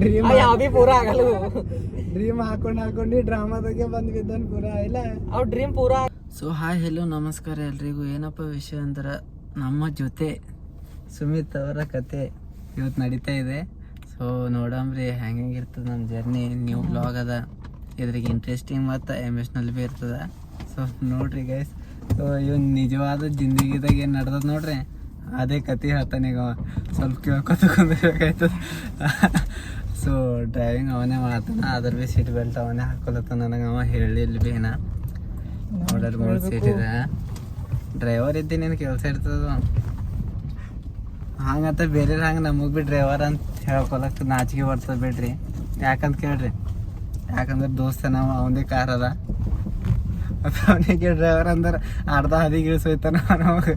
Dream ಯಾವ B ಪೂರಾ ಆಗಲ್ಲ. ಡ್ರೀಮ್ ಹಾಕೊಂಡು ಡ್ರಾಮಾದಾಗೆ ಬಂದ್ ಬಿದ್ದನ್ ಪೂರಾ ಇಲ್ಲ ಅವ್ ಡ್ರೀಮ್ ಪೂರಾ. ಸೊ ಹಾಯ್ ಹೆಲೋ ನಮಸ್ಕಾರ ಎಲ್ರಿಗೂ. ಏನಪ್ಪ ವಿಷಯ ಅಂದ್ರೆ ನಮ್ಮ ಜೊತೆ ಸುಮಿತ್ ಅವರ ಕತೆ ಇವತ್ತು ನಡೀತಾ ಇದೆ. ಸೊ ನೋಡಮ್ರಿ ಹೆಂಗಿರ್ತದೆ ನಮ್ಮ ಜರ್ನಿ. ನ್ಯೂ ಬ್ಲಾಗ್ ಅದ, ಇದ್ರಿಗೆ ಇಂಟ್ರೆಸ್ಟಿಂಗ್ ಮತ್ತು ಎಮೋಷ್ನಲ್ ಭೀ ಇರ್ತದೆ. ಸೊ ನೋಡ್ರಿ ಗೈಸ್. ಸೊ ಇವನ್ ನಿಜವಾದ ಜಿಂದಗಿದಾಗ ಏನು ನಡೆದದ ನೋಡ್ರಿ, ಅದೇ ಕತೆ ಹೇಳ್ತಾನೆ ಈಗ. ಸ್ವಲ್ಪ ಕೇಳ್ಕೊತಕೊಂಡ್ಬೇಕಾಯ್ತದ. ಸೊ ಡ್ರೈವಿಂಗ್ ಅವನೇ ಮಾಡ್ತಾನ, ಅದ್ರ ಭೀ ಸೀಟ್ ಬೆಲ್ಟ್ ಅವನೇ ಹಾಕೊಲತ್ತ. ನನಗೆ ಅವ ಹೇಳಿಲ್ಲ ಭೀ ಏನ. ನೋಡ್ರಿ 3 ಸೀಟ್ ಇದೆ. ಡ್ರೈವರ್ ಇದ್ದೀನಿ ಏನು ಕೆಲಸ ಇರ್ತದ ಹಂಗಂತ ಬೇರೆ ಹಂಗೆ ನಮಗೆ ಭೀ ಡ್ರೈವರ್ ಅಂತ ಹೇಳ್ಕೊಳಕ್ಕೆ ನಾಚಿಕೆ ಬರ್ತದೆ ಬಿಡ್ರಿ. ಯಾಕಂತ ಕೇಳ್ರಿ, ಯಾಕಂದ್ರೆ ದೋಸ್ತ ನಾವು ಅವನದೇ ಕಾರ್ ಅದ ಮತ್ತು ಅವನಿಗೆ ಡ್ರೈವರ್ ಅಂದ್ರೆ ಅರ್ಧ ಹದಿಗೆ ಇಳಿಸೋಯ್ತಾನ ನಮಗೆ.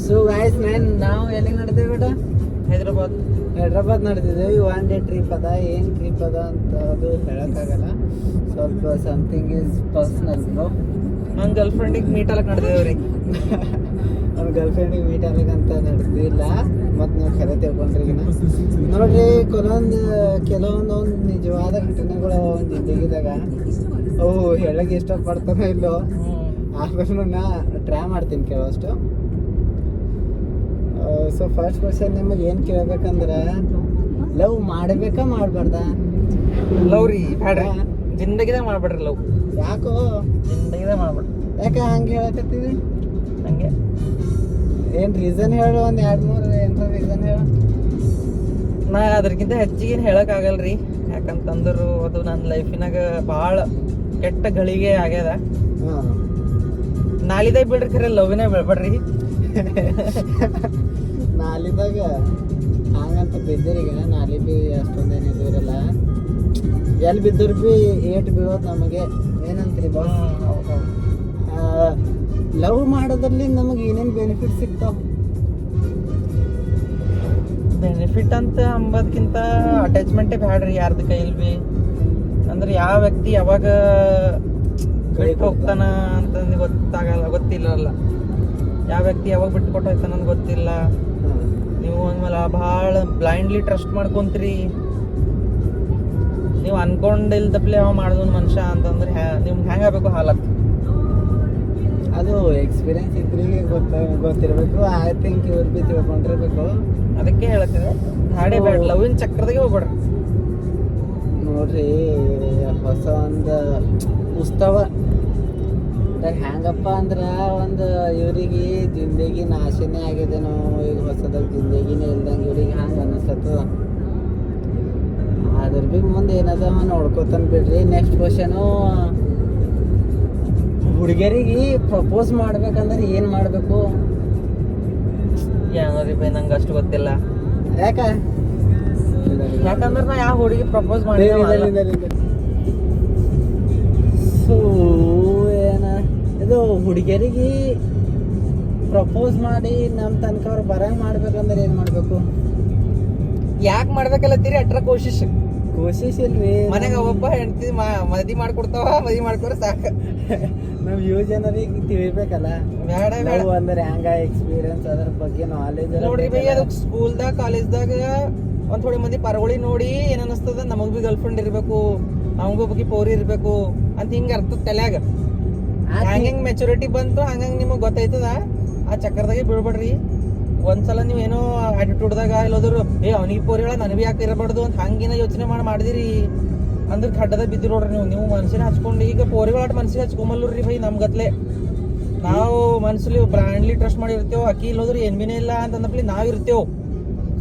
ಸೊ ಗೈಸ್ ನಾವು ಎಲ್ಲಿಗೆ ನಡೆದೇವೆ ಬೇಟ? ಹೈದ್ರಾಬಾದ್ ನಡೆದಿದ್ದೇವೆ. 1 ಡೇ ಟ್ರಿಪ್ ಅದ. ಏನು ಟ್ರಿಪ್ ಅದ ಅಂತ ಅದು ಹೇಳೋಕ್ಕಾಗಲ್ಲ. ಸ್ವಲ್ಪ ಸಮಥಿಂಗ್ ಈಸ್ ಪರ್ಸ್ನಲ್ ಬ್ರೋ. ನನ್ನ ಗರ್ಲ್ ಫ್ರೆಂಡಿಗೆ ಮೀಟ್ ಆಗಕ್ಕೆ ನಡೆದೇವ್ರಿ. ಅವ್ನ ಗರ್ಲ್ ಫ್ರೆಂಡಿಗೆ ಮೀಟ್ ಆಗ್ಬೇಕಂತ ನಡೆದಿಲ್ಲ. ಮತ್ತು ನೀವು ಖರೆ ತಿಳ್ಕೊಂಡ್ರಿ ಈಗ ನೋಡ್ರಿ. ಕೆಲವೊಂದು ನಿಜವಾದ ಘಟನೆಗಳು ಒಂದು ಜಿಂದಗಿದಾಗ ಅವು ಹೇಳಕ್ಕೆ ಇಷ್ಟಪಡ್ತಾನೋ ಇಲ್ಲೋ, ಆದ್ರೂ ನಾ ಟ್ರೈ ಮಾಡ್ತೀನಿ ಕೇಳೋಷ್ಟು. ಸೊ ಫಸ್ಟ್ ಕ್ವಶನ್ ನಿಮಗೆ ಏನು ಕೇಳ್ಬೇಕಂದ್ರೆ, ಲವ್ ಮಾಡಬೇಕಾ ಮಾಡಬಾರ್ದ? ಲವ್ ರೀ ಬೇಡ, ಜಿಂದಗಿದಾಗ ಮಾಡ್ಬೇಡ್ರಿ ಲವ್. ಯಾಕೋ ಜಿಂದಗಿದಾಗ ಮಾಡ್ಬೇಡ್ರಿ. ಯಾಕೆ ಹಂಗೆ ಹೇಳಕತ್ತೀವಿ? ಹಂಗೆ ಏನು ರೀಸನ್ ಹೇಳು, ಒಂದು 2-3 ಏನಾರ ರೀಸನ್ ಹೇಳು. ನಾ ಅದಕ್ಕಿಂತ ಹೆಚ್ಚಿಗೆ ಏನು ಹೇಳೋಕ್ಕಾಗಲ್ರಿ. ಯಾಕಂತಂದ್ರು ಅದು ನನ್ನ ಲೈಫಿನಾಗ ಭಾಳ ಕೆಟ್ಟ ಗಳಿಗೆ ಆಗ್ಯದ. ನಾಲಿದಾಗ ಬಿಡ್ರಿ, ಖರೆ ಲವ್ನೇ ಬೆಳ್ಬೇಡ್ರಿ. ನಾಲಿದಾಗ ಹಂಗಂತ ಬಿದ್ದಿರಿಗೆ ನಾಲಿ ಬಿ ಅಷ್ಟೊಂದೇನು ಇದು ಇರಲ್ಲ. ಎಲ್ಲಿ ಬಿದ್ದರು ಬಿ ಏಟ್ ಬೀಳೋದು ನಮಗೆ. ಏನಂತೀರಿ ಬಾಸ್? ಲವ್ ಮಾಡೋದ್ರಲ್ಲಿ ನಮಗೆ ಏನೇನು ಬೆನಿಫಿಟ್ ಸಿಗ್ತಾವ? ಬೆನಿಫಿಟ್ ಅಂತ ಅಂಬೋದಕ್ಕಿಂತ ಅಟ್ಯಾಚ್ಮೆಂಟೇ ಬ್ಯಾಡ್ರಿ ಯಾರ್ದು ಕೈಲಿ ಬಿ. ಅಂದ್ರೆ ಯಾವ ವ್ಯಕ್ತಿ ಯಾವಾಗ ಬಿಟ್ಟು ಹೋಗ್ತಾನ ಅಂತಂದು ಗೊತ್ತಿಲ್ಲಲ್ಲ. ಯಾವ ವ್ಯಕ್ತಿ ಯಾವಾಗ ಬಿಟ್ಟು ಕೊಟ್ಟು ಹೋಗ್ತಾನ ಅಂತ ಗೊತ್ತಿಲ್ಲ. ನೀವು ಅಂದ್ಮೇಲೆ ಭಾಳ ಬ್ಲೈಂಡ್ಲಿ ಟ್ರಸ್ಟ್ ಮಾಡ್ಕೊಂತೀರಿ. ನೀವು ಅನ್ಕೊಂಡಿಲ್ದಪ್ಲೆ ಅವ ಮಾಡಿದವನು ಮನುಷ್ಯ ಅಂತಂದ್ರೆ ನಿಮ್ಗೆ ಹೆಂಗೆ ಆಗಬೇಕು ಹಾಲತ್. ಅದು ಎಕ್ಸ್ಪೀರಿಯನ್ಸ್ ಇದ್ರಿಗೆ ಗೊತ್ತಿರಬೇಕು. ಐ ಥಿಂಕ್ ಇವ್ರು ಬಿ ತಿಳ್ಕೊಂಡಿರ್ಬೇಕು. ಅದಕ್ಕೆ ಹೇಳ್ತೇವೆ ಹಾಡೇ ಬೇಡ, ಲವ್ವಿನ ಚಕ್ರದಾಗೆ ಹೋಗ್ಬೇಡ್ರಿ. ನೋಡ್ರಿ, ಹೊಸ ಒಂದು ಉತ್ಸವ ಹೆಂಗಪ್ಪ ಅಂದ್ರೆ ಒಂದು ಇವ್ರಿಗೆ ಜಿಂದಗಿ ನಾಶನೇ ಆಗಿದೇನೋ, ಈಗ ಹೊಸದಾಗ ಜಿಂದಗಿನೇ ಇಲ್ದಂಗೆ ಇವ್ರಿಗೆ ಹಂಗೆ ಅನ್ನಿಸ್ತದ. ಅದ್ರ ಬಿ ಮುಂದೆ ಏನದ ನೋಡ್ಕೋತಾನೆ ಬಿಡ್ರಿ. ನೆಕ್ಸ್ಟ್ ಕ್ವಶನು, ಹುಡುಗಿಯರಿಗೆ ಪ್ರಪೋಸ್ ಮಾಡ್ಬೇಕಂದ್ರೆ ಏನು ಮಾಡಬೇಕು? ಏನೋರಿ ಬೈ, ನಂಗೆ ಅಷ್ಟು ಗೊತ್ತಿಲ್ಲ. ಯಾಕಂದ್ರೆ ನಾ ಯಾವ ಹುಡುಗಿ ಪ್ರಪೋಸ್ ಮಾಡಿ ಸೊ ಏನ ಇದು ಹುಡುಗಿಯರಿಗೆ ಪ್ರಪೋಸ್ ಮಾಡಿ ನಮ್ಮ ತನಕ ಅವ್ರು ಬರಂಗೆ ಮಾಡ್ಬೇಕಂದ್ರೆ ಏನು ಮಾಡಬೇಕು? ಯಾಕೆ ಮಾಡ್ಬೇಕಲ್ಲತ್ತೀರಿ? ಅಟ್ರ ಕೋಶಿಶ್ ಇಲ್ರಿ. ಮನೆಗೆ ಒಬ್ಬ ಹೆಂಡತಿ ಮದಿ ಮಾಡ್ಕೊಡ್ತಾವ, ಮದಿ ಮಾಡ್ಕೊರ ಸಾಕು. ನಾವು ಯುವಜನರಿಗೆ ತಿಳಿಬೇಕಲ್ಲ ಬೇಡ ಅಂದ್ರೆ ಹ್ಯಾಂಗ ಎಕ್ಸ್ಪೀರಿಯನ್ಸ್ ಅದ್ರ ಬಗ್ಗೆ ನಾಲೆಜ್ ನೋಡ್ರಿ ಬೈ. ಅದಕ್ಕೆ ಸ್ಕೂಲ್ದಾಗ ಕಾಲೇಜ್ದಾಗ ಒಂದ್ ಥೋಡಿ ಮಂದಿ ಪರಗೊಳಿ ನೋಡಿ ಏನ್ ಅನಿಸ್ತದ, ನಮಗ್ ಬಿ ಗರ್ಲ್ ಫ್ರೆಂಡ್ ಇರ್ಬೇಕು, ನಮಗೂ ಬಗ್ಗೆ ಪೋರಿ ಇರ್ಬೇಕು ಅಂತ ಹಿಂಗ ಅರ್ಥ ತಲ್ಯಾಗ. ಹಂಗಂಗ್ ಮೆಚುರಿಟಿ ಬಂತು ಹಂಗಂಗ್ ನಿಮಗ್ ಗೊತ್ತಾಯ್ತದ. ಆ ಚಕ್ರದಾಗೆ ಬೀಳ್ಬೇಡ್ರಿ. ಒಂದ್ಸಲ ನೀವು ಏನೋ ಆಟಿಟ್ಯೂಡ್ದಾಗ ಇಲ್ಲೋದ್ರು ಅವನಿಗೆ ಪೋರಿ ಹೇಳ ನನಗೆ ಯಾಕೆ ಇರಬಾರ್ದು ಅಂತ ಹಂಗೇನ ಯೋಚನೆ ಮಾಡಿದಿರಿ ಅಂದ್ರೆ ಖಡ್ಡದಾಗ ಬಿದ್ದಿರಿ ನೋಡ್ರಿ. ನೀವು ಮನ್ಸಿನ ಹಚ್ಕೊಂಡು ಈಗ ಪೋರಿಗಳ ಮನ್ಸಿಗೆ ಹಚ್ಕೊಂಬಲ್ರಿ ಬೈ. ನಮ್ಗತ್ಲೆ ನಾವು ಮನ್ಸಲ್ಲಿ ಬ್ರ್ಯಾಂಡ್ಲಿ ಟ್ರಸ್ಟ್ ಮಾಡಿರ್ತೇವೆ. ಅಕ್ಕಿ ಇಲ್ಲೋದ್ರು ಏನ್ ಬಿನೇ ಇಲ್ಲ ಅಂತಂದಪ್ಲಿ ನಾವ್ ಇರ್ತೇವ್.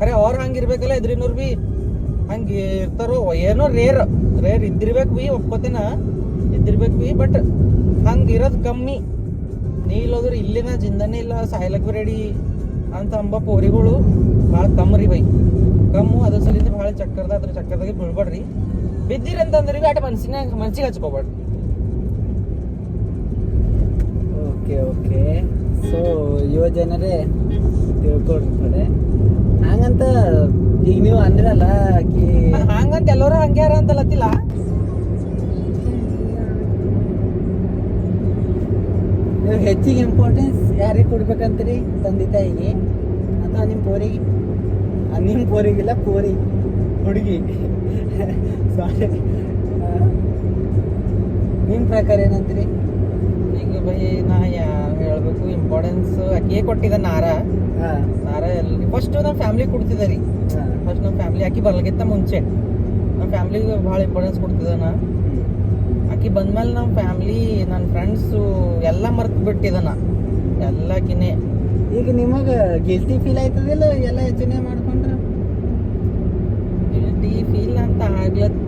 ಖರೆ ಅವ್ರು ಹಂಗಿರ್ಬೇಕಲ್ಲ, ಎದ್ರಿನವ್ರು ಬಿ ಹಂಗೆ ಇರ್ತಾರೋ. ಏನೋ ರೇರ್ ಇದ್ದಿರ್ಬೇಕು ಬಿ, ಒಪ್ಕೋತೇನ ಇದ್ದಿರ್ಬೇಕು ಬಿ. ಬಟ್ ಹಂಗೆ ಇರೋದು ಕಮ್ಮಿ. ನೀ ಇಲ್ಲೋದ್ರು ಇಲ್ಲಿನ ಜಿಂದನೇ ಇಲ್ಲ, ಸಾಯ್ಲಕ್ ಬಿ ರೆಡಿ ಅಂತ ಅಂಬ ಪೋರಿಗಳು ಭಾಳ ಕಮ್ಮರಿ ಬೈ. ಕಮ್ಮು. ಅದ್ರ ಸಲಿಂದ ಭಾಳ ಅದ್ರ ಚಕ್ಕರದಾಗೆ ಬೀಳ್ಬೇಡ್ರಿ. ಬಿದ್ದಿರಿ ಅಂತಂದ್ರೆ ಆಟ ಮನ್ಸಿಗೆ ಹಚ್ಕೋಬೇಡ್ರಿ. Okay okay. ಸೊ ಯುವ ಜನರೇ ತಿಳ್ಕೊಳ್ರಿ ಕಡೆ ಹಂಗಂತ ಈಗ ನೀವು ಅಂದ್ರಲ್ಲ ಆಕಿ ಹಂಗಂತ ಎಲ್ಲರೂ ಹಂಗೆ ಯಾರ ಅಂತಲತ್ತಿಲ್ಲ. ನೀವು ಹೆಚ್ಚಿಗೆ ಇಂಪಾರ್ಟೆನ್ಸ್ ಯಾರಿಗೆ ಕೊಡ್ಬೇಕಂತೀರಿ? ತಂದೆ ತಾಯಿಗೆ ಅಥವಾ ನಿಮ್ಮ ಪೋರಿಗೆ? ನಿಮ್ಮ ಪೋರಿಗಿಲ್ಲ ಪೋರಿ ಹುಡುಗಿ ಸಾರಿ. ನಿಮ್ಮ ಪ್ರಕಾರ ಏನಂತೀರಿ? ಈಗ ಬೈ ನಾ ಹೇಳ್ಬೇಕು ಇಂಪಾರ್ಟೆನ್ಸ್ ಆಕಿಯೇ ಕೊಟ್ಟಿದ್ದ ನಾರ ಎಲ್ಲಿ ಫಸ್ಟ್ ನಮ್ಮ ಫ್ಯಾಮಿಲಿ ಕೊಡ್ತಿದ್ದ ರೀ. ಫಸ್ಟ್ ನಮ್ಮ ಫ್ಯಾಮಿಲಿ ಆಕಿ ಬರ್ಲಿಕ್ಕಿಂತ ಮುಂಚೆ ನಮ್ಮ ಫ್ಯಾಮಿಲಿಗೆ ಭಾಳ ಇಂಪಾರ್ಟೆನ್ಸ್ ಕೊಡ್ತಿದ್ದ ನಾ. ಆಕಿ ಬಂದ್ಮೇಲೆ ನಮ್ಮ ಫ್ಯಾಮಿಲಿ ನನ್ನ ಫ್ರೆಂಡ್ಸು ಎಲ್ಲ ಮರ್ತು ಬಿಟ್ಟಿದ್ದಾನ ಎಲ್ಲಕಿನೇ. ಈಗ ನಿಮಗೆ ಗಿಲ್ಟಿ ಫೀಲ್ ಆಯ್ತದಿಲ್ಲ ಎಲ್ಲ ಯೋಚನೆ ಮಾಡ್ಕೊಂಡ್ರೆ? ಗಿಲ್ಟಿ ಫೀಲ್ ಅಂತ ಆಗ್ಲತ್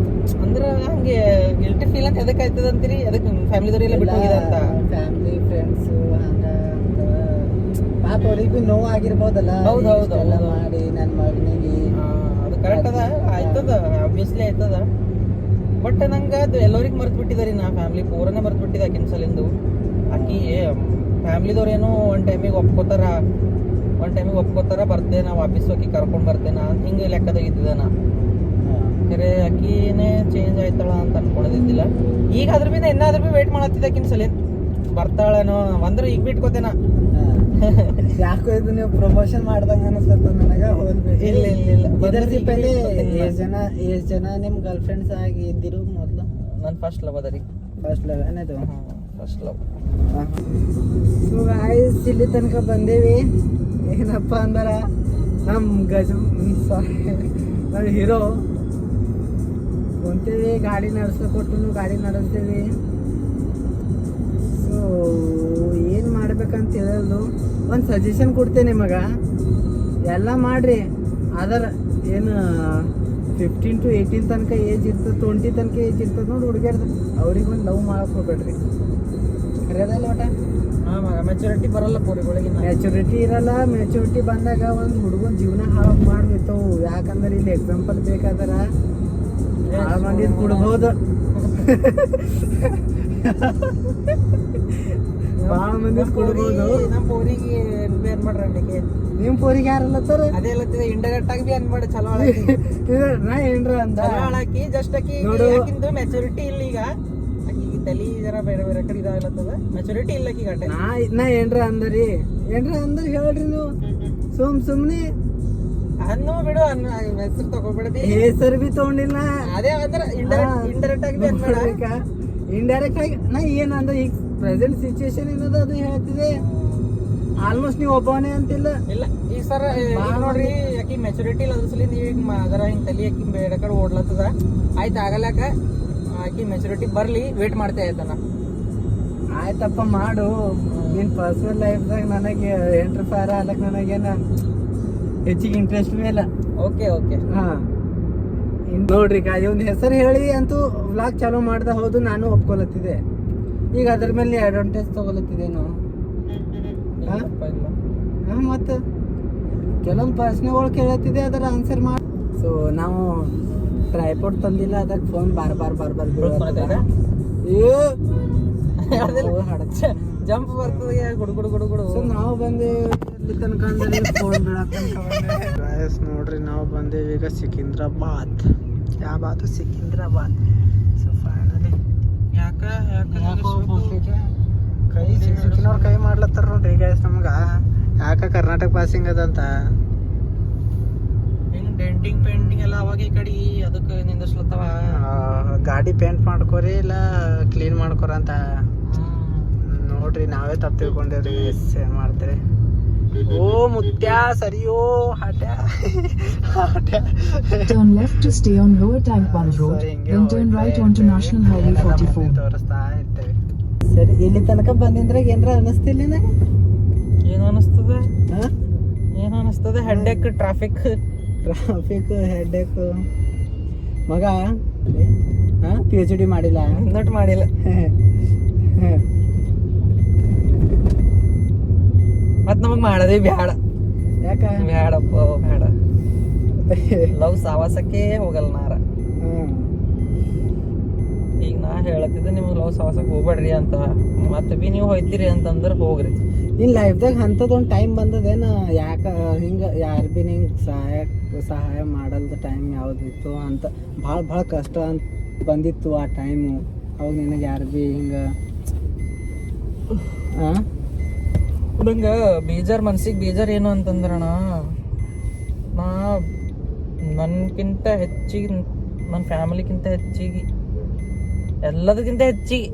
ಅಂದ್ರೆ ಹಂಗೆ ಗಿಲ್ಟಿ ಫೀಲ್ ಅಂತ ಎದಕ್ಕೆ ಆಯ್ತದ ಅಂತೀರಿ? ಅದಕ್ಕೆ ಫ್ಯಾಮಿಲಿದವ್ರೆಲ್ಲ ಬಿಟ್ಟು ಹೋಗಿದೆ ಅಂತ. ಫ್ಯಾಮಿಲಿ ಫ್ರೆಂಡ್ಸು ಹಂಗ ಪಾಪ ಅವ್ರಿಗೆ ಭೀ ನೋವು ಆಗಿರ್ಬೋದಲ್ಲ. ಹೌದು ಎಲ್ಲ ಮಾಡಿ ನನ್ನ ಮಗನಿಗೆ. ಅದು ಕರೆಕ್ಟ್ ಅದ, ಆಯ್ತದ, ಆಬ್ವಿಯಸ್ಲಿ ಆಯ್ತದ. ಬಟ್ ನಂಗೆ ಅದು ಎಲ್ಲರಿಗೆ ಮರ್ತು ಬಿಟ್ಟಿದಾರಿ. ನಾ ಫ್ಯಾಮಿಲಿ ಪೂರನೇ ಮರ್ತು ಬಿಟ್ಟಿದ್ದೆ ಆಕಿನ ಸಲಿಂದು. ಆಕಿ ಫ್ಯಾಮಿಲಿದವ್ರೇನು ಒಂದು ಟೈಮಿಗೆ ಒಪ್ಕೋತಾರ ಬರ್ತೇನೆ ವಾಪಸ್ ಹೋಗಿ ಕರ್ಕೊಂಡು ಬರ್ತೇನೆ ಹಿಂಗೆ ಲೆಕ್ಕದಾಗ ಇದ್ದಿದ್ದೆ ನಾ. ಖರೆ ಆಕಿನೇ ಚೇಂಜ್ ಆಯ್ತಾಳ ಅಂತ ಅನ್ಕೊಳ್ಳೋದಿದ್ದಿಲ್ಲ. ಈಗ ಅದ್ರ ಬಿ ಇನ್ನಾದ್ರೂ ಬಿ ವೇಟ್ ಮಾಡತ್ತಿದ್ದೆ ಆಕಿನ ಸಲ ಬರ್ತಾಳೇನೋ ಅಂದ್ರೆ ಈಗ ಬಿಟ್ಕೋತೇನ. ಯಾಕೋ ಇದು ನೀವು ಪ್ರಮೋಷನ್ ಮಾಡ್ದಂಗ ಅನಿಸ್ತದ ನನಗೆ. ಹೋಗ್ಬೇಕು. ಇಲ್ಲ ಎಷ್ಟ್ ಜನ ನಿಮ್ ಗರ್ಲ್ ಫ್ರೆಂಡ್ಸ್ ಆಗಿ ಇದ್ದಿರು ಮೊದ್ಲು? ನನ್ನ ಫಸ್ಟ್ ಲವ್ ಅದ ರೀ. ಫಸ್ಟ್ ಲವ್ ಏನದು? First love. ಸೊ ಗಾಯ್ಸ್ ಇಲ್ಲಿ ತನಕ ಬಂದೇವಿ. ಏನಪ್ಪ ಅಂದರ ನಮ್ಮ ನಮ್ಮ ಹೀರೋ ಕುಂತೀವಿ, ಗಾಡಿ ನಡೆಸ್ಕೊಟ್ಟು ಗಾಡಿ ನಡೆಸ್ತೀವಿ. ಸೊ ಏನು ಮಾಡ್ಬೇಕಂತ ಹೇಳೋದು ಒಂದು ಸಜೆಷನ್ ಕೊಡ್ತೇನೆ ನಿಮಗೆ. ಎಲ್ಲ ಮಾಡ್ರಿ, ಅದರ ಏನು 15 to 18 ತನಕ ಏಜ್ ಇರ್ತದೆ, 20 ತನಕ ಏಜ್ ಇರ್ತದೆ ನೋಡಿ ಹುಡುಗಿಯರ್ದು. ಅವ್ರಿಗೆ ಒಂದು ಲವ್ ಮಾಡಕ್ಕೆ ಹೋಗ್ಬೇಡ್ರಿ. ಕರೆಯೋದಲ್ಲ ಒಟ ಮೆಚುರಿಟಿ ಬರಲ್ಲ ಪೂರಿಗಳಿಗೆ. ಮೆಚುರಿಟಿ ಇರಲ್ಲ. ಮೆಚುರಿಟಿ ಬಂದಾಗ ಒಂದು ಹುಡುಗನ ಜೀವನ ಹಾಳು ಮಾಡ್ಬಿಡ್ತಾವು. ಯಾಕಂದ್ರೆ ಇಲ್ಲಿ ಎಕ್ಸಾಂಪಲ್ ಬೇಕಾದ್ರ ಭಾಳ ಮಂದಿ ಕುಡ್ಬೋದು. ಭಾಳ ಮಂದಿ ಕುಡ್ಬೋದು. ನಮ್ಮ ಪೋರಿಗೆ ಏನ್ ಮಾಡ್ರಿ? ನಿಮ್ ಪೋರಿಗೆ ಯಾರಲ್ಲತ್ತಾರ? ಅದೇ ಹೇಳತ್ತಿದೆ ಇಂಡೈರೆಕ್ಟ್ ಆಗಿ ಬಿ ಅನ್ಬೇಡ. ಚಲೋ ನಾ ಏನ್ರ ಅಂದ ಹಾಕಿ ಜಸ್ಟ್ ಆಕಿ ಮೆಚುರಿಟಿ ಇಲ್ಲ. ಈಗ ಆಕಿಗೆ ತಲಿ ಜರ ಬೇರೆ ಬೇರೆ ಕಡೆ ಇದಾಗ್ಲತ್ತದ. ಮೆಚುರಿಟಿ ಇಲ್ಲ ಆಕಿ ಗಂಟೆ. ನಾ ಏನ್ರ ಅಂದ್ರಿ? ಏನ್ರ ಅಂದ್ರ ಹೇಳ್ರಿ ನೀವು. ಸುಮ್ನೆ ಅನ್ನು ಬಿಡು, ಹೆಸರು ತಗೋಬೇಡಿ. ಹೆಸರು ಬಿ ತಗೊಂಡಿಲ್ಲ. ಅದೇ ಅಂದ್ರೆ ಇಂಡೈರೆಕ್ಟ್ ಆಗಿ ಇಂಡೈರೆಕ್ಟ್ ಆಗಿ ನಾ ಏನಂದ ಈಗ ಪ್ರೆಸೆಂಟ್ ಸಿಚುವೇಶನ್ ಏನದ ಅದು ಹೇಳ್ತಿದೆ. ಆಲ್ಮೋಸ್ಟ್ ನೀವು ಒಬ್ಬವನೇ ಅಂತಿಲ್ಲ. ಇಲ್ಲ ಈಗ ಸರ್ ನೋಡ್ರಿ ಆಕಿ ಮೆಚುರಿಟಿ ಇಲ್ಲ. ಅದ್ರ ಸಲಿಂದ ಈಗ ಅದರ ಹಿಂಗೆ ತಲಿ ಆಕಿ ಬೇರೆ ಕಡೆ ಓಡ್ಲತ್ತದ. ಆಯ್ತು ಆಗಲ್ಯಾಕ ಆಕಿ ಮೆಚುರಿಟಿ ಬರ್ಲಿ ವೇಟ್ ಮಾಡ್ತಾ ಆಯ್ತಾನ. ಆಯ್ತಪ್ಪ ಮಾಡು. ನಿನ್ ಪರ್ಸನಲ್ ಲೈಫ್ದಾಗ ನನಗೆ ಎಂಟರ್ಫೈರ್ ಆಗ್ಲಕ್ ನನಗೇನ ಹೆಚ್ಚಿಗೆ ಇಂಟ್ರೆಸ್ಟ್ ಬಿ ಇಲ್ಲ. ಓಕೆ ಹಾ ನೋಡ್ರಿ ಒಂದು ಹೆಸರು ಹೇಳಿ ಅಂತೂ ವ್ಲಾಗ್ ಚಾಲೂ ಮಾಡ್ದ. ಹೌದು ನಾನು ಒಪ್ಕೊಳತ್ತಿದೆ. ಈಗ ಅದ್ರ ಮೇಲೆ ಅಡ್ವಾಂಟೇಜ್ ತಗೊಳತ್ತಿದೇನು? ಮತ್ತು ಕೆಲವೊಂದು ಪ್ರಶ್ನೆಗಳು ಕೇಳತ್ತಿದೆ, ಅದರ ಆನ್ಸರ್ ಮಾಡಿ. ಸೊ ನಾವು ಟ್ರೈಪೋರ್ಟ್ ತಂದಿಲ್ಲ, ಅದಕ್ಕೆ ಫೋನ್ ಬಾರ್ ಜಂಪ್ ಬರ್ತದೆ ಗುಡು. ಸೊ ನಾವು ಬಂದೇವಿ ಇಲ್ಲಿ ತನಕ ಫೋನ್ ಬಿಡಕ್ಕೆ. ನೋಡ್ರಿ ನಾವು ಬಂದೇವಿ ಈಗ ಸಿಕಿಂದ್ರಾಬಾದ್. ಯಾವ ಬಾತು? ಸಿಕಿಂದ್ರಾಬಾದ್. ಸೊ ಫೈನಲಿ ಕೈ ಸಿಕ್ಕಿನವ್ರು ಕೈ ಮಾಡ್ಲತ್ತಾರ ನೋಡ್ರಿ ಗೈಸ್ ನಮ್ಗೆ. ಯಾಕೆ ಕರ್ನಾಟಕ ಪಾಸಿಂಗ್ ಅದಂತ ಡೆಂಟಿಂಗ್ ಪೇಂಟಿಂಗ್ ಎಲ್ಲ ಅವಾಗ ಈ ಕಡೆ ಅದಕ್ಕೆ ನಿಂದಿರ್ಸ್ಲತ್ತವ. ಗಾಡಿ ಪೇಂಟ್ ಮಾಡ್ಕೋರಿ ಇಲ್ಲ ಕ್ಲೀನ್ ಮಾಡ್ಕೊರ ಅಂತ ನೋಡ್ರಿ. ನಾವೇ ತಪ್ಪು ತಿಳ್ಕೊಂಡೇವ್ರಿ. ಏನ್ ಮಾಡ್ತೀರಿ? ಓ ಮುತ್ಯ ಸರಿಯೋ ಹಟ್ಯ. Turn left to stay on Lower Tank Bund Road, then turn right onto National Highway 44. ತೋರಿಸ್ತಾ ಇರ್ತೇವೆ. ಸರಿ, ಇಲ್ಲಿ ತನಕ ಬಂದಿಂದ್ರಾಗ ಏನ್ರ ಅನಿಸ್ತಿಲ್ಲ ನನಗೆ? ಏನು ಅನಿಸ್ತದೆ? Headache, traffic headache. ಮಗ PhD ಮಾಡಿಲ್ಲ, ಇನ್ನೊಟ್ಟು ಮಾಡಿಲ್ಲ. ಮತ್ ನಮಗ್ ಮಾಡದೇ ಬ್ಯಾಡ. ಯಾಕ? ಬ್ಯಾಡಪ್ಪ ಬ್ಯಾಡ. ಲವ್ ಸಾವಾಸಕ್ಕೆ ಹೋಗಲ್ಲ ನಾರ. ಹೇಳತ್ತಿದ್ದೆ ನಿಮ್ಗೆ ಲವ್ ಸಾಹಸಕ್ಕೆ ಹೋಗ್ಬೇಡ್ರಿ ಅಂತ. ಮತ್ತೆ ಬಿ ನೀವು ಹೋಯ್ತೀರಿ ಅಂತಂದ್ರೆ ಹೋಗ್ರಿ. ನಿನ್ನ ಲೈಫ್ದಾಗ ಅಂಥದ್ದೊಂದು ಟೈಮ್ ಬಂದದೇನ ಯಾಕೆ ಹಿಂಗೆ ಯಾರು ಭೀ ನಿಂಗೆ ಸಹಾಯ ಮಾಡಲ್ದ ಟೈಮ್ ಯಾವುದಿತ್ತು ಅಂತ ಭಾಳ ಕಷ್ಟ ಅಂತ ಬಂದಿತ್ತು ಆ ಟೈಮು. ಅವಾಗ ನಿನಗೆ ಯಾರು ಭೀ ಹಿಂಗೆ ನಂಗೆ ಬೇಜಾರು ಮನ್ಸಿಗೆ ಬೇಜಾರು ಏನು ಅಂತಂದ್ರಣ, ನಾ ನನ್ಗಿಂತ ಹೆಚ್ಚಿಗೆ ನನ್ನ ಫ್ಯಾಮಿಲಿಗಿಂತ ಹೆಚ್ಚಿಗೆ ಎಲ್ಲದಕ್ಕಿಂತ ಹೆಚ್ಚಿಗೆ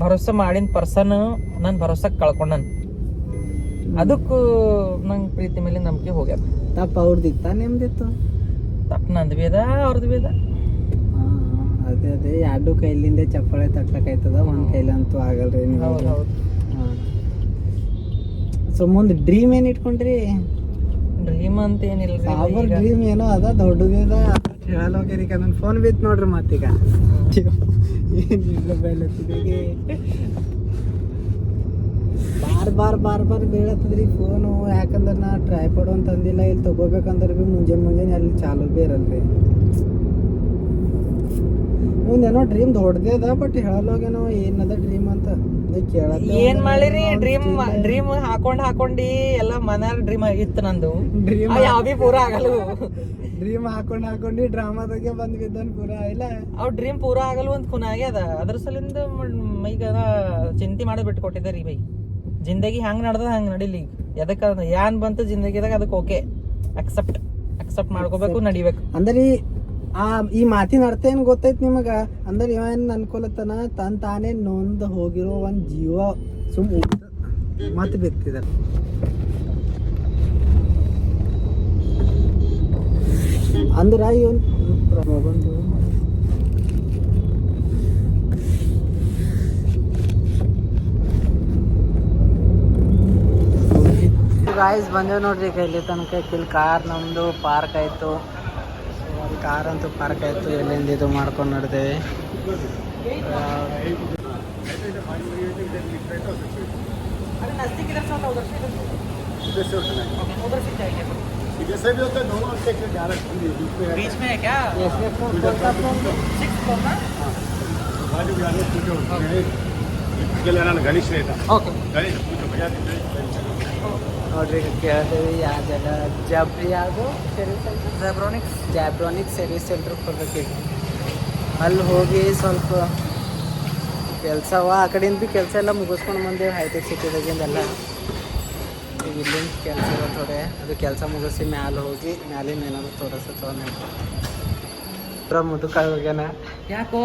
ಭರೋಸೆ ಮಾಡಿನ ಪರ್ಸನ್ ನನ್ನ ಭರೋಸೆ ಕಳ್ಕೊಂಡನ್. ಅದಕ್ಕೂ ನಂಗೆ ಪ್ರೀತಿ ಮೇಲೆ ನಂಬಿಕೆ ಹೋಗ್ಯಾರ. ತಪ್ಪು ಅವ್ರದಿತ್ತ ನಿಮ್ದಿತ್ತು? ತಪ್ಪು ನಂದು ಬೇದ ಅವ್ರದ್ದು ಬೇದ. ಅದೇ ಎರಡು ಕೈಲಿಂದ ಚಪ್ಪಾಳೆ ತಟ್ಲಕ್ಕಾಯ್ತದ, ಒಂದು ಕೈಲಂತೂ ಆಗಲ್ರಿ. ಹೌದು ಹೌದು. ಸೊ ಮುಂದೆ ಡ್ರೀಮ್ ಏನು ಇಟ್ಕೊಂಡ್ರಿ? ಡ್ರೀಮ್ ಅಂತ ಏನಿಲ್ಲ. ಡ್ರೀಮ್ ಏನೋ ಅದ ದೊಡ್ಡದ ಹೇಳೋಗ್ಯಾರ. ಈಗ ನನ್ನ ಫೋನ್ ಬಿತ್ತು ನೋಡ್ರಿ ಮತ್ತೀಗ ಏನಿಲ್ಲ ಬೈಲತ್ತಿಗೆ ಬಾರ್ ಬೀಳತ್ತದ್ರಿ ಫೋನು. ಯಾಕಂದ್ರೆ ನಾ ಟ್ರೈಪಾಡ್ ಅಂತ ಅಂದಿಲ್ಲ, ಇಲ್ಲಿ ತಗೋಬೇಕಂದ್ರೆ ಭೀ ಮುಂಜಾನೆ ಅಲ್ಲಿ ಚಾಲು ಭೀ ಇರಲ್ರಿ. ಮುಂದೇನೋ ಡ್ರೀಮ್ ದೊಡ್ಡದೇ ಅದ, ಬಟ್ ಹೇಳೋಗೇನೋ ಏನದ ಡ್ರೀಮ್ ಅಂತ ಏನ್ ಮಾಡಿರಿ. ಡ್ರೀಮ್ ಹಾಕೊಂಡಿ ಎಲ್ಲ ಮನ್ಯಾರ ಡ್ರೀಮ್ ಆಗಿತ್ತು ನಂದು. ಡ್ರೀಮ್ ಯಾವೀ ಪೂರ ಆಗಲ್ಲ. ಡ್ರೀಮ್ ಹಾಕೊಂಡು ಡ್ರಾಮಾದಾಗೆ ಬಂದ್ ಬಿದ್ದನ್ ಪೂರ ಇಲ್ಲ. ಅವ್ ಡ್ರೀಮ್ ಪೂರ ಆಗಲ್ಲ ಅಂತ ಖುನ ಆಗ್ಯದ. ಅದ್ರ ಸಲಿಂದ ಈಗ ಚಿಂತೆ ಮಾಡೋದ್ ಬಿಟ್ಟು ಕೊಟ್ಟಿದ್ದಾರೆ ಬೈ. ಜಿಂದಗಿ ಹಂಗ್ ನಡ್ದ ಹಂಗ್ ನಡಿಲಿ. ಎದಕ್ಕ ಏನ್ ಬಂತು ಜಿಂದಗಿದಾಗ ಅದಕ್ಕೆ ಓಕೆ ಅಕ್ಸೆಪ್ಟ್ ಮಾಡ್ಕೋಬೇಕು, ನಡಿಬೇಕು. ಅಂದ್ರೆ ಈ ಮಾತಿನ ಅರ್ಥ ಏನ್ ಗೊತ್ತೈತಿ ನಿಮಗ? ಅಂದ್ರೆ ಇವನ್ ಅನ್ಕೊಲತನ ತಾನೇ ನೊಂದ್ ಹೋಗಿರೋ ಒಂದ್ ಜೀವ ಮತ್ ಬಿತ್ತಿದ. ಅಂದ್ರ ಇವನ್ ಗಾಯ್ಸ್ ಬಂದೇವ್ ನೋಡ್ರಿ. ಇಲ್ಲಿ ತನಕ ಇಲ್ಲಿ ಕಾರ್ ನಮ್ದು ಪಾರ್ಕ್ ಆಯ್ತು. ಕಾರ್ ಅಂತೂ ಪಾರ್ಕ್ ಆಯ್ತು. ಎಲ್ಲಿಂದ ಇದು ಮಾಡ್ಕೊಂಡು ನೋಡಿದೇವೆ. ನೋಡ್ರಿ ಕೇಳ್ತೇವಿ ಯಾವ ಜಾಗ ಯಾವುದು ಜಾಬ್ರಾನಿಕ್ಸ್ ಸರ್ವಿಸ್ ಸೆಂಟ್ರ್ ಕೊಡ್ಬೇಕೀಗ. ಅಲ್ಲಿ ಹೋಗಿ ಸ್ವಲ್ಪ ಕೆಲಸ ಆ ಕಡೆಯಿಂದ ಭೀ ಕೆಲಸ ಎಲ್ಲ ಮುಗಿಸ್ಕೊಂಡು ಬಂದೇವು ಹೈಟೆಕ್ ಸಿಟಿದಾಗಿಂದೆಲ್ಲ. ಈಗ ಇಲ್ಲಿಂದ ಕೆಲಸ ಥೋಡೆ ಅದು ಕೆಲಸ ಮುಗಿಸಿ ಮ್ಯಾಲೆ ಹೋಗಿ ಮ್ಯಾಲಿಂದ ಏನಾದ್ರು ತೋರಿಸ ತೊಗೊಂಡು ಪೂರ ಮುದುಕಾಗಿ ಹೋಗ್ಯಾನ. ಯಾಕೋ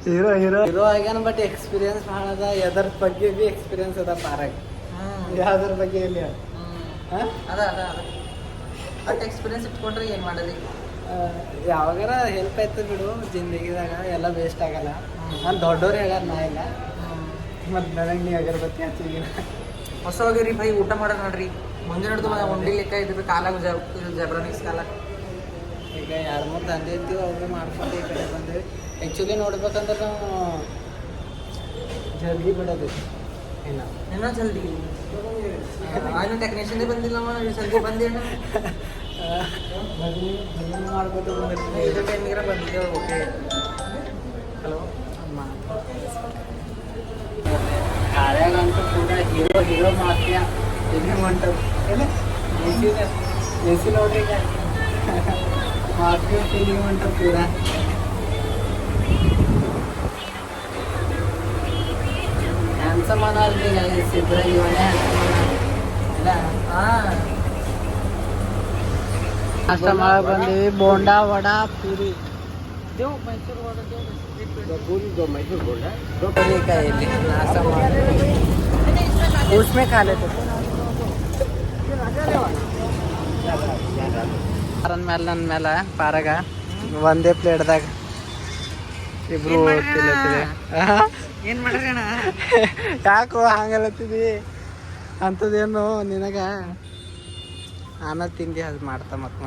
ಹೀರೋ ಆಗ್ಯಾನ, ಬಟ್ ಎಕ್ಸ್ಪೀರಿಯನ್ಸ್ ಭಾಳ ಅದ. ಎದರ ಬಗ್ಗೆ ಭೀ ಎಕ್ಸ್ಪೀರಿಯನ್ಸ್ ಅದ ಪಾರಾಗ. ಯಾವ್ದ್ರ ಬಗ್ಗೆ ಇಲ್ಲಿ ಅಟ್ ಎಕ್ಸ್ಪೀರಿಯನ್ಸ್ ಇಟ್ಕೊಂಡ್ರೆ ಏನು ಮಾಡೋದು? ಯಾವಾಗಾರ ಹೆಲ್ಪ್ ಆಯ್ತದ ಬಿಡು ಜಿಂದಗಿದಾಗ, ಎಲ್ಲ ವೇಸ್ಟ್ ಆಗಲ್ಲ. ನಾನು ದೊಡ್ಡವ್ರು ಹೇಳ್ಯಾರ, ನಾ ಇಲ್ಲ. ಮತ್ತು ನನಗೆ ನೀ ಅಗರಬತ್ತಿ ಹಚ್ಚಿಗಿನ ಹೊಸ ಹೋಗಿರಿ ಬೈ. ಊಟ ಮಾಡೋದು ನೋಡ್ರಿ. ಮುಂಜಾನೆ ಹಿಡಿದು ಉಂಡಿ ಲೆಕ್ಕ ಇದ್ವಿ ಕಾಲಾಗ ಜಾಬ್ರಾನಿಕ್ಸ್ ಕಾಲ. ಈಗ 2-3 ದಂಧೆ ಇರ್ತೀವಿ, ಅವ್ರಿಗೆ ಮಾಡ್ಕೊಂಡು ಈ ಕಡೆ ಬಂದೇವಿ. ಆ್ಯಕ್ಚುಲಿ ನೋಡ್ಬೇಕಂದ್ರೆ ನಾವು ಜಲ್ದಿ ಬಿಡೋದು ಏನೋ ಜಲ್ದಿ ಟೆಕ್ನಿಷಿಯನ್ ಬಂದಿಲ್ಲ ಜಲ್ದಿ ಬಂದೇನ ಮಾಡ್ಬೋದು. ಇದು ಟೈಮಿಗೆ ಬಂದಿದ್ದೆ. ಓಕೆ ಹಲೋ ಕಾರ್ಯಾಗಂತೂ ಕೂಡ ಹೀರೋ ಮಾಫಿಯ ಫಿಲಿಮ್ ಹೊಂಟು. ಎ ಸಿ ನೋಡ್ರಿ ಮಾಫಿಯ ಫಿಲಿಮ್ ಹೊಂಟು ಪೂರ. ಹ್ಯಾಂಡ್ಸಮ್ ಅಲ್ರಿ ಸಿಬ್ರ ಇವನೇ ಇಲ್ಲ. ನಾಷ್ಟ ಮಾಡಕ್ ಬಂದೀವಿ. ಬೋಂಡಾ ವಡಾ ಪೂರಿ ಇಲ್ಲಿ ನಾಷ್ಟ ಮಾಡಿ उसमें खा लेते ನನ್ನ ಮೇಲೆ ಪಾರಾಗ ಒಂದೇ ಪ್ಲೇಟ್ದಾಗ ಇಬ್ರು ತಿನ್ನತ್ತೀವಿ. ಏನು ಮಾಡ್ರಿ ಅಣ್ಣ? ಯಾಕೋ ಹಂಗಲ್ಲತ್ತಿದಿ ಅಂಥದ್ದೇನು ನಿನಗ? ನಾನು ತಿಂದು ಅದು ಮಾಡ್ತಾ ಮತ್ತೆ